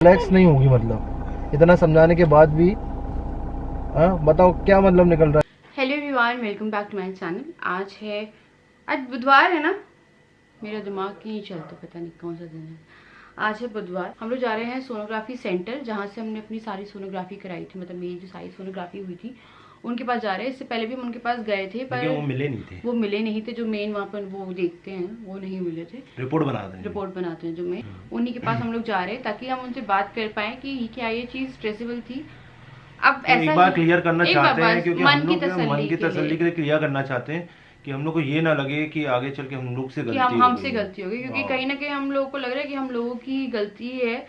Relax नहीं होगी, मतलब इतना समझाने के बाद भी। बताओ क्या मतलब निकल रहा है। Hello everyone, welcome back to my channel. आज बुधवार है ना, मेरा दिमाग ही नहीं चलता, पता नहीं कौन सा दिन है। आज है बुधवार। हम लोग जा रहे हैं सोनोग्राफी सेंटर, जहाँ से हमने अपनी सारी सोनोग्राफी कराई थी, मतलब मेरी जो सारी सोनोग्राफी हुई थी उनके पास जा रहे हैं। इससे पहले भी हम उनके पास गए थे, पर वो मिले नहीं थे। जो मेन वहाँ पर वो देखते हैं वो नहीं मिले थे। रिपोर्ट बनाते हैं जो मेन, उन्हीं के पास हम लोग जा रहे हैं, ताकि हम उनसे बात कर पाए कि क्या ये चीज़ ट्रेसेबल थी। अब तो ऐसा एक बार क्लियर करना चाहते हैं, क्योंकि मन हम की लोग मन की तसल्ली के लिए क्लियर करना चाहते हैं कि हम लोग को ये ना लगे कि आगे चल के हम लोग से गलती हमसे गलती होगी, क्योंकि कहीं ना कहीं हम लोगों को लग रहा है कि हम लोगों की गलती है।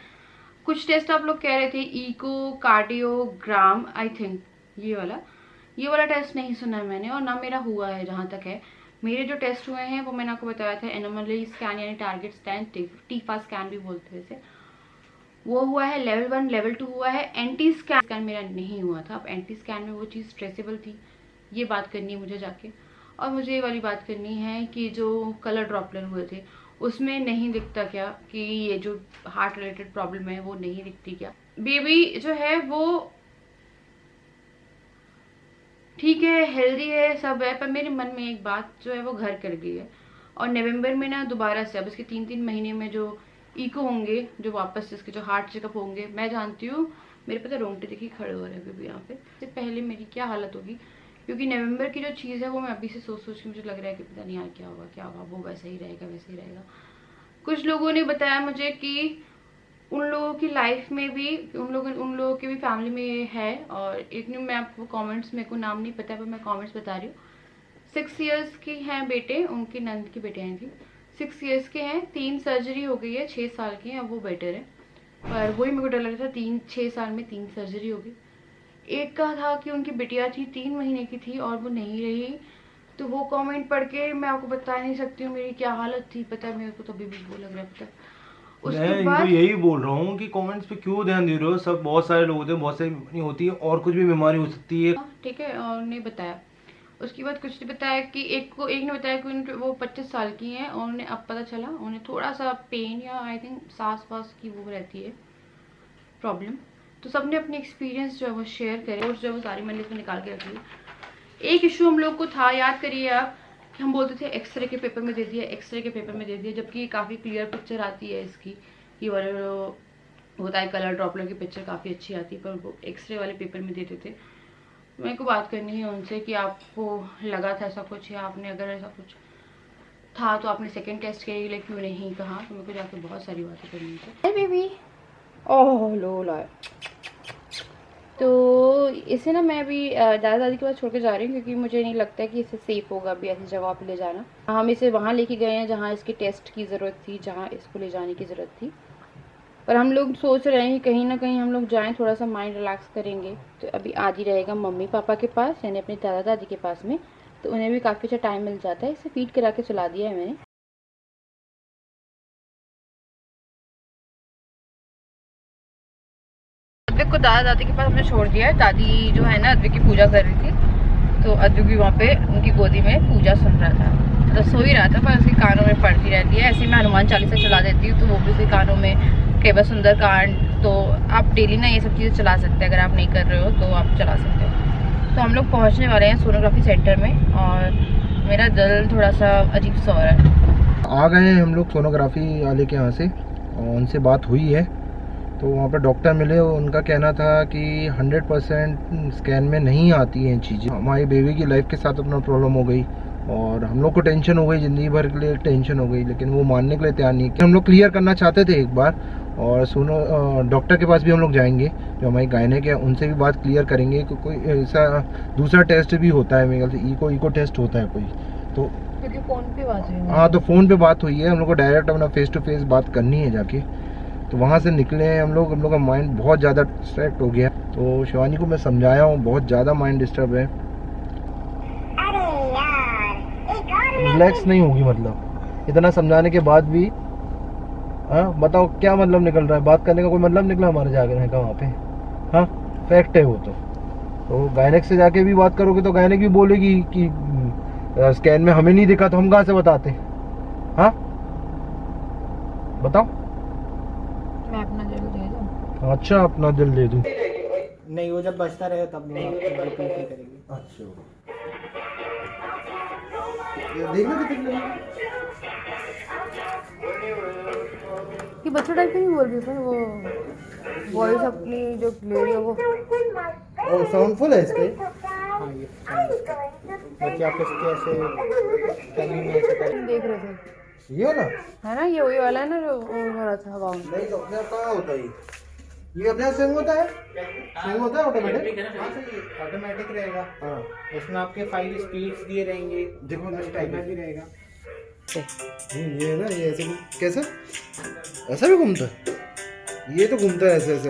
कुछ टेस्ट आप लोग कह रहे थे, इको कार्डियोग्राम, आई थिंक ये वाला टेस्ट नहीं सुना है मैंने, और ना मेरा हुआ है। जहाँ तक है, मेरे जो टेस्ट हुए हैं वो मैंने आपको बताया था, एनोमली स्कैन यानी टारगेट स्कैन, टीफा स्कैन भी बोलते हैं इसे, वो हुआ है। लेवल 1 लेवल 2 हुआ है। एंटी स्कैन मेरा नहीं हुआ था। अब एंटी स्कैन में वो चीज़ ट्रेसेबल थी, ये बात करनी है मुझे जाके। और मुझे ये वाली बात करनी है कि जो कलर ड्रॉपलर हुए थे उसमें नहीं दिखता क्या कि ये जो हार्ट रिलेटेड प्रॉब्लम है वो नहीं दिखती क्या। बेबी जो है वो ठीक है, हेल्दी है, सब है, पर मेरे मन में एक बात जो है वो घर कर गई है। और नवंबर में ना दोबारा से, अब इसके 3-3 महीने में जो इको होंगे, जो वापस इसके जो हार्ट चेकअप होंगे, मैं जानती हूँ मेरे पता रोंगटे देखिए खड़े हो रहे हैं अभी यहाँ पे। इससे पहले मेरी क्या हालत होगी, क्योंकि नवंबर की जो चीज़ है वो मैं अभी से सोच सोच के मुझे लग रहा है कि पता नहीं यार क्या होगा, वो वैसा ही रहेगा, वैसे ही रहेगा। कुछ लोगों ने बताया मुझे कि उन लोगों की लाइफ में भी, उन लोगों की भी फैमिली में है। और एक नहीं, मैं आपको कमेंट्स, मेरे को नाम नहीं पता पर मैं कमेंट्स बता रही हूँ। 6 इयर्स की हैं बेटे, उनकी नंद की बेटे हैं थी, 6 इयर्स के हैं, 3 सर्जरी हो गई है, 6 साल के हैं, अब वो बेटर है। पर वही मेरे को डर लग रहा था, 6 साल में 3 सर्जरी हो गई। एक का था कि उनकी बिटिया थी 3 महीने की थी और वो नहीं रही। तो वो कमेंट पढ़ के मैं आपको बता नहीं सकती हूँ मेरी क्या हालत थी, पता है मेरे को तो अभी भी वो लग रहा है। पता मैं इनको यही बोल रहा हूँ कि कमेंट्स पे क्यों ध्यान दे रहे हो। सब बहुत सारे लोग होते हैं, बहुत सारी बीमारी होती है, और कुछ भी बीमारी हो सकती है। ठीक है, और नहीं बताया। उसके बाद कुछ ने बताया कि एक ने बताया कि वो 25 साल की हैं, और उन्हें अब पता चला उन्हें थोड़ा सा पेन या आई थिंक सांस वास की वो रहती है प्रॉब्लम। तो सबने अपने एक्सपीरियंस जो है वो शेयर करे, और जो है वो सारी मैंने इसमें निकाल के रखी। एक इशू हम लोग को था, याद करिए आप, कि हम बोलते थे एक्सरे के पेपर में दे दिया, एक्सरे के पेपर में दे दिया, जबकि काफ़ी क्लियर पिक्चर आती है इसकी। ये वाला होता है कलर ड्रॉपलर की पिक्चर काफ़ी अच्छी आती है, पर वो एक्सरे वाले पेपर में देते थे। मेरे को बात करनी है उनसे कि आपको लगा था ऐसा कुछ, या आपने अगर ऐसा कुछ था तो आपने सेकंड टेस्ट के लिए क्यों नहीं कहा। तो मेरे को जाके बहुत सारी बातें करनी है। बेबी ओह लोला। तो इसे ना मैं अभी दादा दादी के पास छोड़ के जा रही हूँ, क्योंकि मुझे नहीं लगता है कि इसे सेफ होगा अभी ऐसी जगह पे ले जाना। हम इसे वहाँ लेके गए हैं जहाँ इसके टेस्ट की ज़रूरत थी, जहाँ इसको ले जाने की ज़रूरत थी। पर हम लोग सोच रहे हैं कि कहीं ना कहीं हम लोग जाएं, थोड़ा सा माइंड रिलैक्स करेंगे। तो अभी आदि रहेगा मम्मी पापा के पास, यानी अपने दादा दादी के पास में, तो उन्हें भी काफ़ी अच्छा टाइम मिल जाता है। इसे फीड करा के चला दिया है मैंने। अद्विक को दादा दादी के पास हमने छोड़ दिया है। दादी जो है ना अद्विक की पूजा कर रही थी, तो अद्विक भी वहाँ पे उनकी गोदी में पूजा सुन रहा था, मतलब सो ही रहा था, पर उसके कानों में पड़ती रहती है। ऐसे मैं हनुमान चालीसा चला देती हूँ, तो वो भी उसके कानों में, कई बार सुंदर कांड। तो आप डेली ना ये सब चीज़ें चला सकते हैं, अगर आप नहीं कर रहे हो तो आप चला सकते हो। तो हम लोग पहुँचने वाले हैं सोनोग्राफी सेंटर में, और मेरा दिल थोड़ा सा अजीब सा हो रहा है। आ गए हैं हम लोग सोनोग्राफी वाले के यहाँ से, और उनसे बात हुई है। तो वहाँ पर डॉक्टर मिले, उनका कहना था कि 100% स्कैन में नहीं आती हैं चीज़ें। हमारी बेबी की लाइफ के साथ अपना प्रॉब्लम हो गई, और हम लोग को टेंशन हो गई, ज़िंदगी भर के लिए टेंशन हो गई। लेकिन वो मानने के लिए तैयार नहीं है। हम लोग क्लियर करना चाहते थे एक बार, और सुनो, डॉक्टर के पास भी हम लोग जाएंगे, जो हमारी गायनेक है, उनसे भी बात क्लियर करेंगे कि कोई ऐसा दूसरा टेस्ट भी होता है, मेरे ख्याल से इको टेस्ट होता है कोई। तो क्योंकि फ़ोन पे बात हुई है। हाँ, तो फ़ोन पे बात हुई है, हम लोग को डायरेक्ट अपना फेस टू फेस बात करनी है जाके। तो वहाँ से निकले हैं हम लोग का माइंड बहुत ज़्यादा डिस्ट्रैक्ट हो गया। तो शिवानी को मैं समझाया हूँ, बहुत ज़्यादा माइंड डिस्टर्ब है। रिलैक्स नहीं होगी, मतलब इतना समझाने के बाद भी। बताओ क्या मतलब निकल रहा है, बात करने का कोई मतलब निकला हमारे जाकर है का वहाँ पे? हाँ, फैक्ट है वो। तो गायनेक से जाके भी बात करोगे तो गायनेक भी बोलेगी कि स्कैन में हमें नहीं दिखा, तो हम कहाँ से बताते? हाँ बताओ। मैं अपना जरूर दे दूँ। अच्छा अपना दिल दे दूं। नहीं, वो जब बजता रहे तब नहीं रिपीट नहीं करेगी। अच्छा ये देखना कितने ये बच्चों टाइप नहीं बोल रही सर, वो वॉइस अपनी जो ले रही है वो। और साउंड फुल है इसका। हाँ, ये बाकी आप इसके ऐसे करने में ऐसे करें। देख रहे थे ये वाला है ना, ये वही वाला है ना जो वो हो रहा था हवा में। नहीं तो अपने आप कहाँ होता है ये अपने आप स्विंग होता है, स्विंग होता है ऑटोमेटिक। ऑटोमेटिक रहेगा। हाँ उसमें आपके 5 स्पीड्स दिए रहेंगे, देखो ना टाइमर भी रहेगा। ये ना ये ऐसे कैसे ऐसा भी घूमता है, ये तो घूमता है ऐसे ऐसे।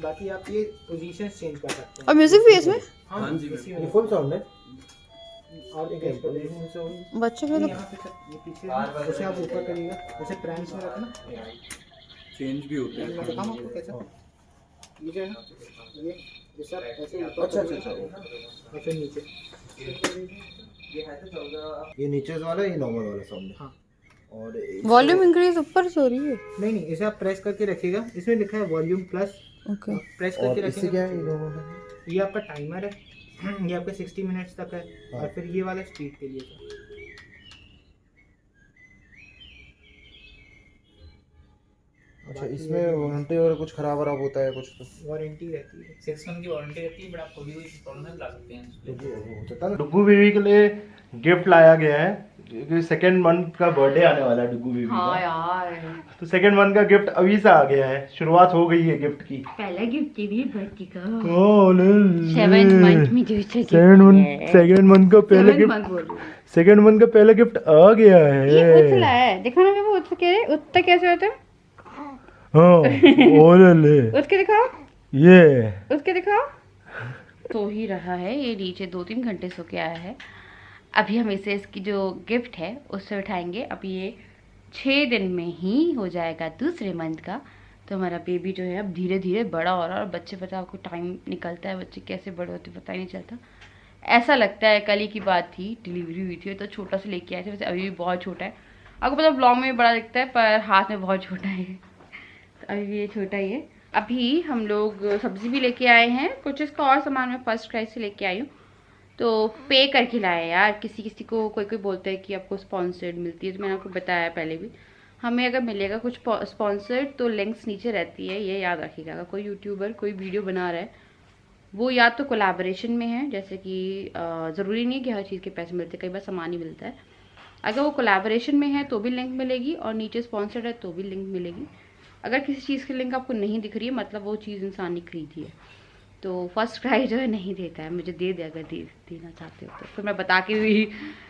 बाकी आप ये पोजीशन चेंज कर सकते हैं। और म्यूजिक भी है इसमें। हाँ जी, इसी ये में। फुल साउंड है। और एक पोजीशन से होगी। बच्चों के यहाँ पे ये पीछे उसे आप ऊपर करिएगा, उसे प्रैंक्स में रखना। चेंज भी होते मैं हैं। दिखाऊं आपको कैसे। ये जो है ना, ये जैसे आप ऐसे ऊपर अच्छा करिएगा और फिर नीचे। ये नीचे वाला है, ये नॉर्मल वाला साउंड है। हाँ। और वॉल्यूम इंक्रीज ऊपर से हो रही है। नहीं नहीं, इसे आप प्रेस करके रखिएगा, इसमें लिखा है वॉल्यूम प्लस। ओके प्रेस और करके इससे क्या है ये रखिएगा। दोनों में? ये आपका टाइमर है, ये आपका 60 मिनट्स तक है। हाँ। और फिर ये वाला स्पीड के लिए है। अच्छा इसमें वारंटी वगैरह कुछ खराब वराब होता है कुछ तो वारंटी रहती है। 6 मंथ की वारंटी रहती है, बट आप कभी कोई प्रॉब्लम है ला सकते हैं। डुग्गू बेबी के लिए गिफ्ट लाया गया है क्योंकि सेकेंड मंथ का बर्थडे आने वाला है डुग्गू बेबी हाँ का। यार, तो सेकेंड मंथ का गिफ्ट अभी से आ गया है, शुरुआत हो गई है गिफ्ट की। पहला गिफ्ट भी बर्थडे का। सेवन मंथ में जो सेकेंड मंथ का पहले गिफ्ट, सेकेंड मंथ का पहला गिफ्ट आ गया ये है। उछला है, देखो ना वो उछ के उठता कैसे होता है। हाँ ओले उठ के दिखाओ, ये उठ के दिखाओ। सो ही रहा है, ये नीचे 2-3 घंटे सो के आया है। अभी हम इसे इसकी जो गिफ्ट है उससे उठाएंगे। अब ये 6 दिन में ही हो जाएगा दूसरे मंथ का। तो हमारा बेबी जो है अब धीरे धीरे बड़ा हो रहा है। और बच्चे पता आपको टाइम निकलता है, बच्चे कैसे बड़े होते पता ही नहीं चलता। ऐसा लगता है कल ही की बात थी, डिलीवरी हुई थी तो छोटा सा लेके आए थे, वैसे अभी भी बहुत छोटा है। आपको पता ब्लॉग में बड़ा दिखता है पर हाथ में बहुत छोटा है, तो अभी भी ये छोटा ही है। अभी हम लोग सब्जी भी लेके आए हैं, कुछ इसका और सामान मैं फर्स्ट क्राई से लेके आई हूँ। तो पे करके लाए यार, किसी किसी को कोई कोई बोलता है कि आपको स्पॉन्सर्ड मिलती है, तो मैंने आपको बताया पहले भी। हमें अगर मिलेगा कुछ स्पॉन्सर्ड तो लिंक्स नीचे रहती है, ये याद रखिएगा। अगर कोई यूट्यूबर कोई वीडियो बना रहा है वो या तो कोलैबोरेशन में है, जैसे कि ज़रूरी नहीं है कि हर चीज़ के पैसे मिलते हैं, कई बार सामान ही मिलता है। अगर वो कोलैबोरेशन में है तो भी लिंक मिलेगी, और नीचे स्पॉन्सर्ड है तो भी लिंक मिलेगी। अगर किसी चीज़ की लिंक आपको नहीं दिख रही है मतलब वो चीज़ इंसान ने खरीदी है, तो फर्स्ट क्राई जो है नहीं देता है। मुझे दे दे अगर देना चाहते हो तो फिर मैं बता के भी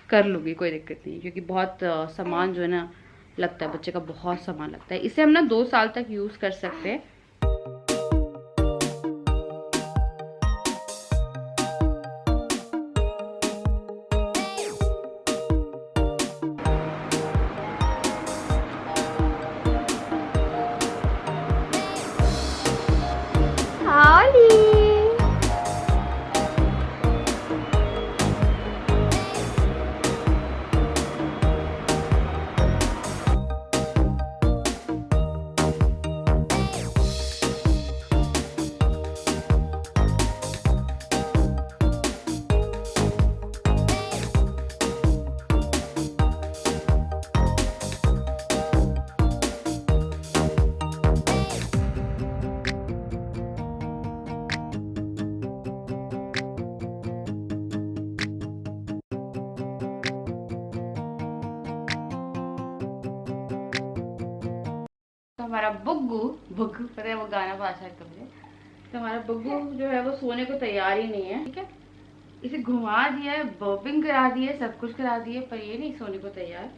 कर लूँगी, कोई दिक्कत नहीं। क्योंकि बहुत सामान जो है ना लगता है, बच्चे का बहुत सामान लगता है। इसे हम ना 2 साल तक यूज़ कर सकते हैं। तो हमारा बुग्गू बुग्गू पता है वो गाना भाषा है मुझे। तो हमारा बुग्गू जो है वो सोने को तैयार ही नहीं है, ठीक है। इसे घुमा दिया है, बर्पिंग करा दी है, सब कुछ करा दिया है, पर ये नहीं सोने को तैयार।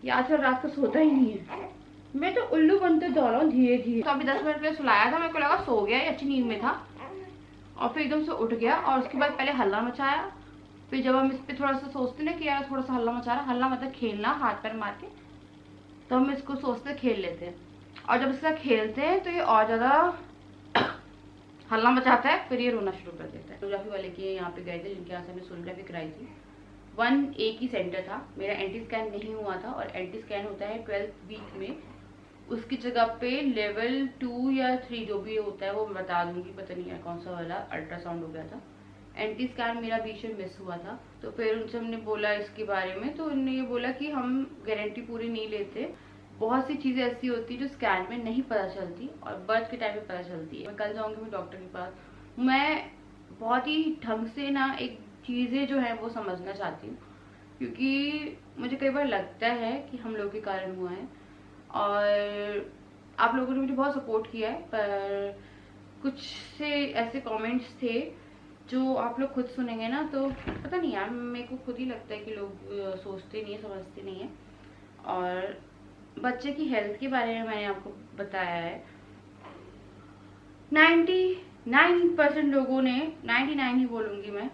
ये आजकल रात को सोता ही नहीं है। मैं तो उल्लू बनते दौड़ा हूँ धीरे धीरे। तो अभी 10 मिनट पहले सुलाया था, मेरे को लगा सो गया, अच्छी नींद में था, और फिर एकदम से उठ गया। और उसके बाद पहले हल्ला मचाया, फिर जब हम इस पर थोड़ा सा सोचते ना कि यार थोड़ा सा हल्ला मचा रहा, हल्ला मतलब खेलना हाथ पैर मार के, तो हम इसको सोचते खेल लेते हैं। और जब इसका खेलते हैं तो ये और ज़्यादा हल्ला मचाता है, फिर ये रोना शुरू कर देता है। सोनोग्राफी वाले के यहाँ पे गए थे जिनके यहाँ से हमने सोनोग्राफी कराई थी। 1 एक ही सेंटर था। मेरा एंटी स्कैन नहीं हुआ था, और एंटी स्कैन होता है 12th वीक में उसकी जगह पे लेवल 2 या 3 जो भी होता है वो मैं बता दूंगी, पता नहीं है कौन सा वाला अल्ट्रासाउंड हो गया था। एंटी स्कैन मेरा बीच में मिस हुआ था, तो फिर उनसे हमने बोला इसके बारे में, तो उन्होंने ये बोला कि हम गारंटी पूरी नहीं लेते, बहुत सी चीज़ें ऐसी होती है जो स्कैन में नहीं पता चलती और बर्थ के टाइम पे पता चलती है। मैं कल जाऊंगी मैं डॉक्टर के पास, मैं बहुत ही ढंग से ना एक चीज़ें जो है वो समझना चाहती हूँ, क्योंकि मुझे कई बार लगता है कि हम लोग के कारण हुआ है और आप लोगों ने मुझे बहुत सपोर्ट किया है, पर कुछ से ऐसे कमेंट्स थे जो आप लोग खुद सुनेंगे ना तो पता नहीं यार, मेरे को खुद ही लगता है कि लोग सोचते नहीं है, समझते नहीं है। और बच्चे की हेल्थ के बारे में मैंने आपको बताया है, 99% लोगों ने, 99 ही बोलूँगी मैं,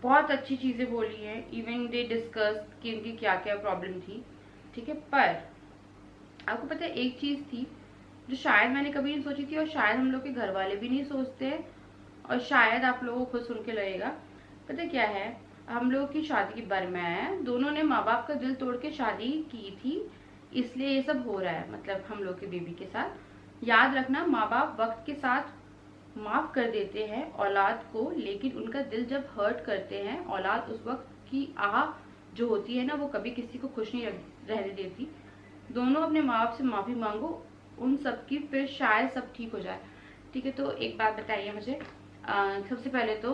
बहुत अच्छी चीज़ें बोली हैं। इवन दे डिस्कस कि उनकी क्या क्या प्रॉब्लम थी, ठीक है। पर आपको पता है एक चीज़ थी जो शायद मैंने कभी नहीं सोची थी और शायद हम लोग के घर वाले भी नहीं सोचते हैं और शायद आप लोगों को खुद सुन के लगेगा। पता क्या है, हम लोग की शादी के बारे में आया है, दोनों ने माँ बाप का दिल तोड़ के शादी की थी, इसलिए ये सब हो रहा है, मतलब हम लोग के बेबी के साथ। याद रखना, माँ बाप वक्त के साथ माफ कर देते हैं औलाद को, लेकिन उनका दिल जब हर्ट करते हैं औलाद, उस वक्त की आह जो होती है ना वो कभी किसी को खुश नहीं रहने देती। दोनों अपने माँ बाप से माफी मांगो उन सब की, फिर शायद सब ठीक हो जाए, ठीक है। तो एक बात बताइए मुझे, सबसे पहले तो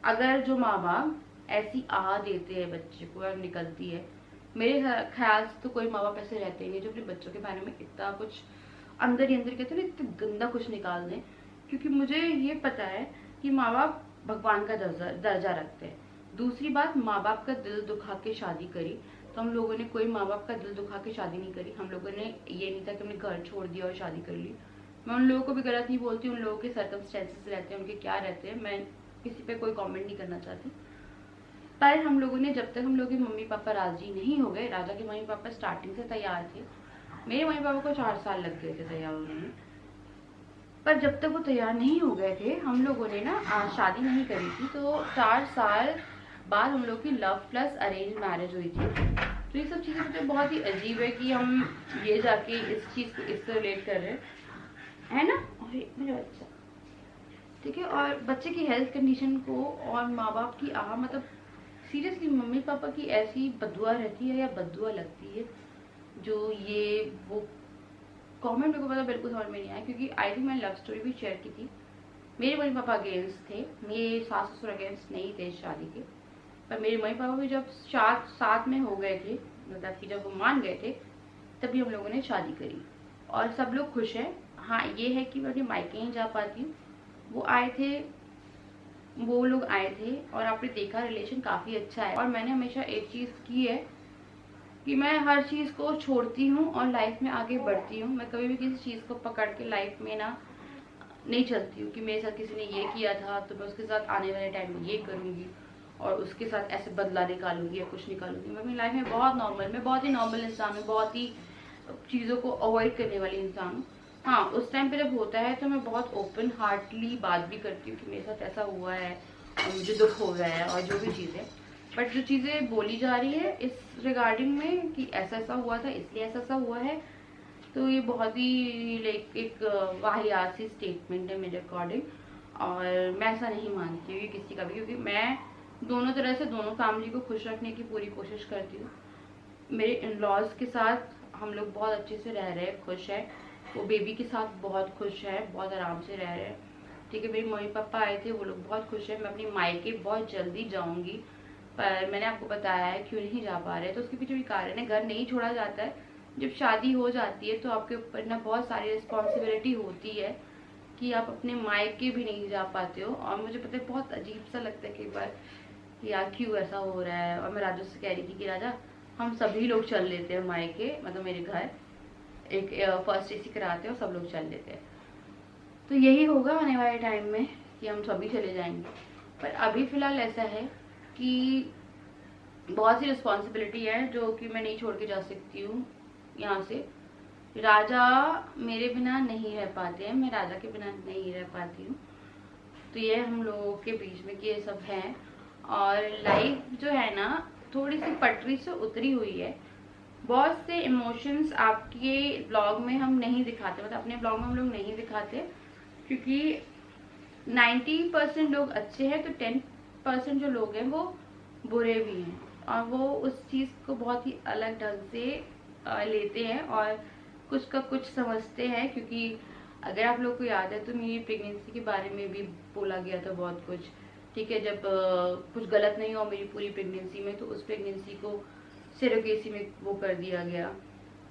अगर जो माँ बाप ऐसी आह देते हैं बच्चे को और निकलती है, मेरे ख्याल से तो कोई माँ बाप ऐसे रहते नहीं जो अपने बच्चों के बारे में इतना कुछ अंदर ही अंदर कहते हैं ना, इतना गंदा कुछ निकाल दें। क्योंकि मुझे ये पता है कि माँ बाप भगवान का दर्जा रखते हैं। दूसरी बात, माँ बाप का दिल दुखा के शादी करी, तो हम लोगों ने कोई माँ बाप का दिल दुखा के शादी नहीं करी। हम लोगों ने ये नहीं था कि हमने घर छोड़ दिया और शादी कर ली। मैं उन लोगों को भी गलत नहीं बोलती, उन लोगों के सर्कमस्टेंसेस रहते हैं, उनके क्या रहते हैं, मैं किसी पे कोई कमेंट नहीं करना चाहती। पर हम लोगों ने, जब तक हम लोग के मम्मी पापा राजी नहीं हो गए, राजा के मम्मी पापा स्टार्टिंग से तैयार थे, मेरे मम्मी पापा को 4 साल लग गए थे तैयार होने में, पर जब तक वो तैयार नहीं हो गए थे हम लोगों ने ना शादी नहीं करी थी। तो 4 साल बाद हम लोग की लव प्लस अरेंज मैरिज हुई थी। तो ये सब चीज़ें मुझे बहुत ही अजीब है कि हम ये जाके इस चीज़ को इससे रिलेट कर रहे हैं, है ना। अरे मेरा बच्चा, ठीक है। और बच्चे की हेल्थ कंडीशन को और माँ बाप की मतलब सीरियसली मम्मी पापा की ऐसी बदुआ रहती है या बदुआ लगती है, जो ये वो कमेंट मेरे को पता बिल्कुल समझ में नहीं आया। क्योंकि आई थिंक मैंने लव स्टोरी भी शेयर की थी, मेरे मम्मी पापा अगेंस्ट थे, मेरे सास ससुर अगेंस्ट नहीं थे शादी के, पर मेरे मम्मी पापा भी जब साथ में हो गए थे, मतलब कि जब वो मान गए थे, तभी हम लोगों ने शादी करी और सब लोग खुश हैं। हाँ ये है कि मैं अपने मायके नहीं जा पाती हूँ, वो लोग आए थे और आपने देखा रिलेशन काफ़ी अच्छा है। और मैंने हमेशा एक चीज़ की है कि मैं हर चीज़ को छोड़ती हूँ और लाइफ में आगे बढ़ती हूँ। मैं कभी भी किसी चीज़ को पकड़ के लाइफ में ना नहीं चलती हूँ कि मेरे साथ किसी ने ये किया था तो मैं उसके साथ आने वाले टाइम में ये करूँगी और उसके साथ ऐसे बदला निकालूंगी या कुछ निकालूंगी। मैं अपनी लाइफ में बहुत ही नॉर्मल इंसान हूँ, बहुत ही चीज़ों को अवॉइड करने वाली इंसान हूँ। हाँ उस टाइम पे जब होता है तो मैं बहुत ओपन हार्टली बात भी करती हूँ कि मेरे साथ ऐसा हुआ है और मुझे दुख हो रहा है और जो भी चीज़ें, बट जो चीज़ें बोली जा रही है इस रिगार्डिंग में कि ऐसा ऐसा हुआ था इसलिए ऐसा ऐसा हुआ है, तो ये बहुत ही लाइक एक वाहियात सी स्टेटमेंट है मेरे अकॉर्डिंग। और मैं ऐसा नहीं मानती हूँ किसी का भी, क्योंकि मैं दोनों तरह से दोनों फैमिली को खुश रखने की पूरी कोशिश करती हूँ। मेरे इन लॉज के साथ हम लोग बहुत अच्छे से रह रहे हैं, खुश है। वो बेबी के साथ बहुत खुश है, बहुत आराम से रह रहे हैं, ठीक है। मेरे मम्मी पापा आए थे, वो लोग बहुत खुश है। मैं अपनी मायके बहुत जल्दी जाऊँगी, पर मैंने आपको बताया है क्यों नहीं जा पा रहे, तो उसके पीछे भी कारण है। घर नहीं छोड़ा जाता है, जब शादी हो जाती है तो आपके ऊपर ना बहुत सारी रिस्पॉन्सिबिलिटी होती है कि आप अपने मायके भी नहीं जा पाते हो। और मुझे पता है बहुत अजीब सा लगता है कई बार कि यार क्यों ऐसा हो रहा है। और मैं राजा से कह रही थी कि राजा हम सभी लोग चल लेते हैं मायके, मतलब मेरे घर एक फर्स्ट एसी कराते हैं और सब लोग चल लेते हैं। तो यही होगा आने वाले टाइम में कि हम सभी चले जाएंगे। पर अभी फ़िलहाल ऐसा है कि बहुत सी रिस्पॉन्सिबिलिटी है जो कि मैं नहीं छोड़ के जा सकती हूँ यहाँ से। राजा मेरे बिना नहीं रह पाते हैं, मैं राजा के बिना नहीं रह पाती हूँ। तो ये हम लोगों के बीच में कि ये सब है। और लाइफ जो है ना थोड़ी सी पटरी से उतरी हुई है, बहुत से इमोशंस आपके ब्लॉग में हम नहीं दिखाते, मतलब अपने ब्लॉग में हम लोग नहीं दिखाते, क्योंकि 90% लोग अच्छे हैं तो 10% जो लोग हैं वो बुरे भी हैं, और वो उस चीज़ को बहुत ही अलग ढंग से लेते हैं और कुछ का कुछ समझते हैं। क्योंकि अगर आप लोग को याद है तो मेरी प्रेगनेंसी के बारे में भी बोला गया था बहुत कुछ, ठीक है। जब कुछ गलत नहीं हुआ मेरी पूरी प्रेगनेंसी में, तो उस प्रेगनेंसी को सेरोगेसी में वो कर दिया गया।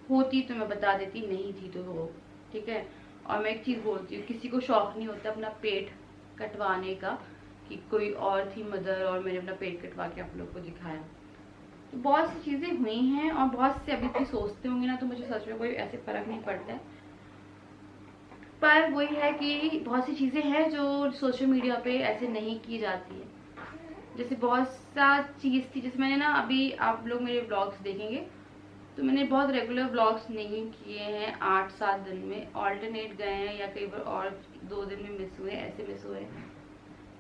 होती तो मैं बता देती, नहीं थी तो हो, ठीक है। और मैं एक चीज़ बोलती हूँ, किसी को शौक नहीं होता अपना पेट कटवाने का, कि कोई और थी मदर और मैंने अपना पेट कटवा के आप लोग को दिखाया। तो बहुत सी चीज़ें हुई हैं और बहुत से अभी भी सोचते होंगे ना, तो मुझे सच में कोई ऐसे फर्क नहीं पड़ता है। पर वही है कि बहुत सी चीज़ें हैं जो सोशल मीडिया पे ऐसे नहीं की जाती है। जैसे बहुत सा चीज़ थी, जैसे मैंने ना अभी, आप लोग मेरे ब्लॉग्स देखेंगे तो मैंने बहुत रेगुलर ब्लॉग्स नहीं किए हैं 8-7 दिन में, ऑल्टरनेट गए हैं या कई बार और 2 दिन में मिस हुए, ऐसे मिस हुए हैं,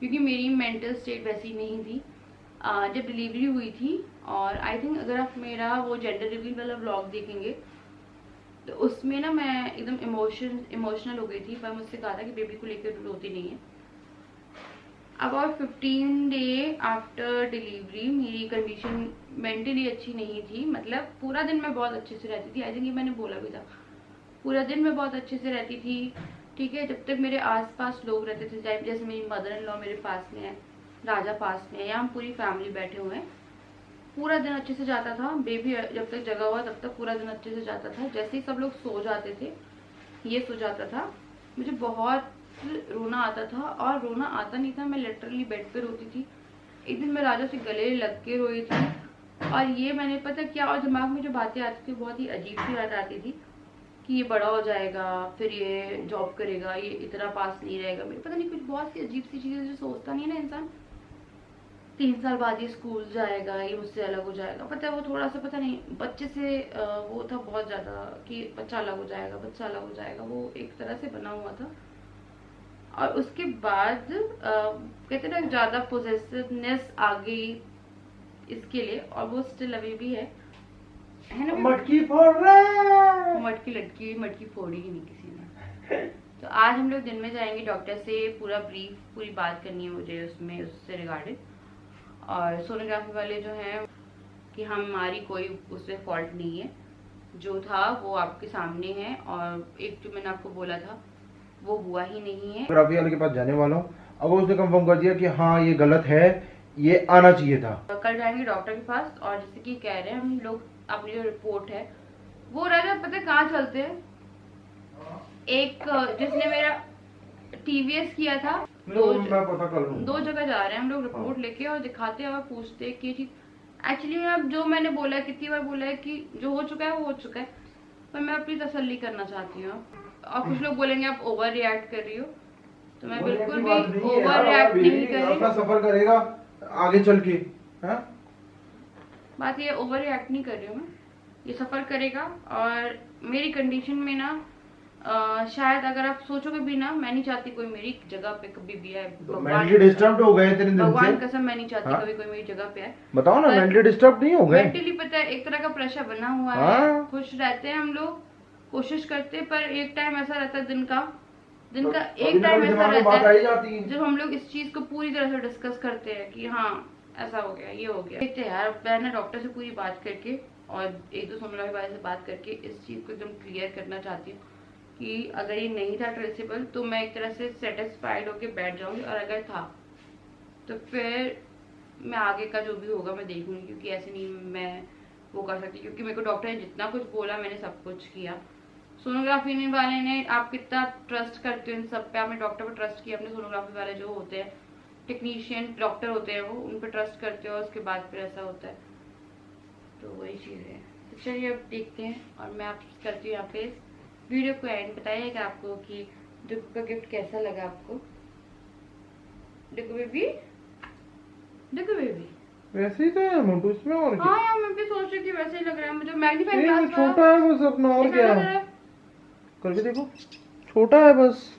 क्योंकि मेरी मेंटल स्टेट वैसी नहीं थी जब डिलीवरी हुई थी। और आई थिंक अगर आप मेरा वो जेंडर रिवील वाला ब्लॉग देखेंगे तो उसमें ना मैं एकदम इमोशनल हो गई थी, पर मुझसे कहा था कि बेबी को लेकर रोती नहीं है। अबाउट 15 डे आफ्टर डिलीवरी मेरी कंडीशन मेंटली अच्छी नहीं थी, मतलब पूरा दिन मैं बहुत अच्छे से रहती थी, आई थिंक ये मैंने बोला भी था, पूरा दिन मैं बहुत अच्छे से रहती थी, ठीक है। जब तक मेरे आसपास लोग रहते थे, जैसे मेरी मदर इन लॉ मेरे पास में है, राजा पास में है, या हम पूरी फैमिली बैठे हुए हैं, पूरा दिन अच्छे से जाता था। बेबी जब तक जगा हुआ तब तक पूरा दिन अच्छे से जाता था। जैसे ही सब लोग सो जाते थे, ये सो जाता था, मुझे बहुत रोना आता था, और रोना आता नहीं था, मैं लिटरली बेड पे रोती थी। एक दिन मैं राजा से गले लग के रोई थी, और ये मैंने पता क्या, और दिमाग में जो बातें आती थी बहुत ही अजीब सी बात आती थी कि ये बड़ा हो जाएगा, फिर ये जॉब करेगा, ये इतना पास नहीं रहेगा, मेरे पता नहीं कुछ बहुत सी अजीब सी चीज़ें जो सोचता नहीं है ना इंसान। 3 साल बाद ये स्कूल जाएगा, ये मुझसे अलग हो जाएगा, पता है वो थोड़ा सा पता नहीं बच्चे से वो था बहुत ज़्यादा कि बच्चा अलग हो जाएगा, बच्चा अलग हो जाएगा, वो एक तरह से बना हुआ था। और उसके बाद कहते ना ज़्यादा पोजेसिवनेस आ गई इसके लिए, और वो स्टिल अभी भी है ना। मटकी फोड़ रहे, मटकी लटकी हुई, मटकी फोड़ी ही नहीं किसी ने। तो आज हम लोग दिन में जाएंगे डॉक्टर से, पूरा ब्रीफ, पूरी बात करनी है मुझे उसमें, उससे रिगार्डेड। और सोनोग्राफी वाले जो हैं कि हमारी कोई उससे फॉल्ट नहीं है, जो था वो आपके सामने है, और एक जो मैंने आपको बोला था वो हुआ ही नहीं है। सोनोग्राफी वाले के पास जाने वाला हूँ, अगर उसने कंफर्म कर दिया कि हाँ ये गलत है, ये आना चाहिए था। कल जाएंगे डॉक्टर के पास, और जैसे कि कह रहे हैं हम लोग, अपनी जो रिपोर्ट है वो राजा पता है कहाँ चलते हैं, एक जिसने मेरा टीवीएस किया था, मैं पता कर लूँ। 2 जगह जा रहे हैं हम लोग रिपोर्ट लेके, और दिखाते हैं और पूछते हैं कि ये चीज एक्चुअली, अब जो मैंने बोला है, कितनी बार बोला है कि जो हो चुका है वो हो चुका है, पर मैं अपनी तसल्ली करना चाहती हूँ। और कुछ लोग बोलेंगे आप ओवर रिएक्ट कर रही हो, तो मैं बिल्कुल भी ओवर रिएक्ट नहीं कर रही। अपना सफर करेगा आगे चल के, हाँ? बात ये ओवर रिएक्ट नहीं कर रही हूँ मैं, ये सफर करेगा। और मेरी कंडीशन में ना शायद अगर आप सोचोगे भी ना, मैं नहीं चाहती कोई मेरी जगह पे कभी भी आए, मेंटली डिस्टर्ब हो गए तेरे दिन से, भगवान कसम मैं नहीं चाहती हाँ? कभी कोई मेरी जगह पे आए। बताओ ना, मेंटली डिस्टर्ब नहीं हो गए? मेंटली पता है एक तरह का प्रेशर बना हुआ है, हाँ? खुश रहते हैं हम लोग, कोशिश करते हैं, पर एक टाइम ऐसा रहता है दिन का एक टाइम ऐसा रहता है जब हम लोग इस चीज को पूरी तरह से डिस्कस करते हैं कि हाँ ऐसा हो गया, ये हो गया। देखते हैं यार, मैं ना डॉक्टर से पूरी बात करके और 1-2 सोनोग्राफी वाले से बात करके इस चीज को एकदम क्लियर करना चाहती हूँ कि अगर ये नहीं था ट्रेसेबल तो मैं एक तरह से सेटिस्फाइड होके बैठ जाऊंगी, और अगर था तो फिर मैं आगे का जो भी होगा मैं देखूंगी, क्योंकि ऐसे नहीं मैं वो कर सकती, क्योंकि मेरे को डॉक्टर ने जितना कुछ बोला मैंने सब कुछ किया। सोनोग्राफी वाले ने, आप कितना ट्रस्ट करते हो इन सब पे, आपने डॉक्टर पर ट्रस्ट किया, अपने सोनोग्राफी वाले जो होते हैं टेक्नीशियन डॉक्टर होते हैं वो, उन पर ट्रस्ट करते हो, उसके बाद फिर ऐसा होता है, तो वही चीज़ है। तो चलिए अब देखते हैं, और मैं आप करती हूँ यहाँ पे वीडियो को एंड। बताइएगा आपको कि डिक्कू का गिफ्ट कैसा लगा आपको। डिक्कू बेबी, डिक्कू बेबी वैसे ही तो है मोटू इसमें, और क्या? हाँ यार मैं भी सोच रही थी वैसे ही लग रहा है मुझे, मैग्नीफाइंग नहीं, ग्लास वो छोटा है बस अपना, और क्या? करके देखो, छोटा है बस।